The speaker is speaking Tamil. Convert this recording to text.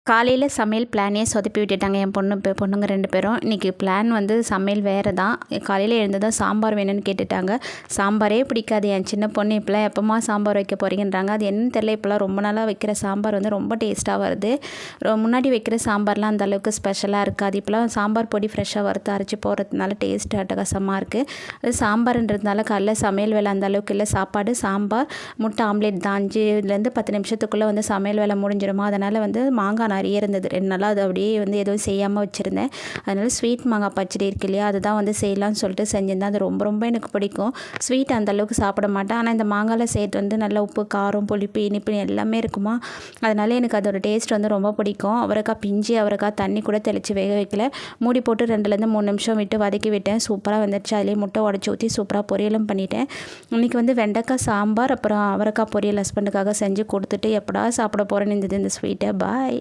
காலையில் சமையல் பிளானே சொதப்பி விட்டுட்டாங்க என் பொண்ணுங்க 2 பேரும். இன்றைக்கி பிளான் வந்து சமையல் வேறு தான். காலையில் எழுந்ததும் சாம்பார் வேணும்னு கேட்டுட்டாங்க. சாம்பாரே பிடிக்காது என் சின்ன பொண்ணு. இப்போலாம் எப்போம்மா சாம்பார் வைக்க போகிறீங்கன்றாங்க. அது என்னன்னு தெரியல, இப்போலாம் ரொம்ப நாளாக வைக்கிற சாம்பார் வந்து ரொம்ப டேஸ்ட்டாக வருது. முன்னாடி வைக்கிற சாம்பார்லாம் அந்த அளவுக்கு ஸ்பெஷலாக இருக்காது. இப்போலாம் சாம்பார் பொடி ஃப்ரெஷ்ஷாக வறுத்து அரைச்சி போடுறதுனால டேஸ்ட் அட்டகாசமாக இருக்குது. அது சாம்பார்ன்றதுனால காலைல சமையல் வேலை அந்த அளவுக்கு இல்லை. சாப்பாடு, சாம்பார், முட்டை ஆம்லேட் தான். 5லேருந்து 10 நிமிஷத்துக்குள்ளே வந்து சமையல் வேலை முடிஞ்சிடுமா. அதனால் வந்து மாங்காய் நிறைய இருந்தது. 2 நாளாக அது அப்படியே வந்து எதுவும் செய்யாமல் வச்சுருந்தேன். அதனால் ஸ்வீட் மாங்காய் பச்சடி இருக்கு இல்லையா, அதுதான் வந்து செய்யலாம்னு சொல்லிட்டு செஞ்சிருந்தேன். அது ரொம்ப ரொம்ப எனக்கு பிடிக்கும். ஸ்வீட் அந்தளவுக்கு சாப்பிட மாட்டேன். ஆனால் இந்த மாங்காயில் சேர்த்து வந்து நல்ல உப்பு, காரம், புளிப்பு, இனிப்பு எல்லாமே இருக்குமா. அதனால் எனக்கு அதோட டேஸ்ட் வந்து ரொம்ப பிடிக்கும். அவரைக்காய் பிஞ்சு அவரைக்காய் தண்ணி கூட தெளித்து வேக வைக்கல. மூடி போட்டு 2லேருந்து 3 நிமிஷம் விட்டு வதக்கி விட்டேன். சூப்பராக வந்துடுச்சு. அதிலே முட்டை உடச்சி ஊற்றி சூப்பராக பொரியலும் பண்ணிட்டேன். இன்றைக்கி வந்து வெண்டைக்காய் சாம்பார், அப்புறம் அவரைக்காய் பொரியல் ஹஸ்பண்டுக்காக செஞ்சு கொடுத்துட்டு எப்படா சாப்பிட போகிறேன்னு இருந்தது இந்த ஸ்வீட்டை. பாய்.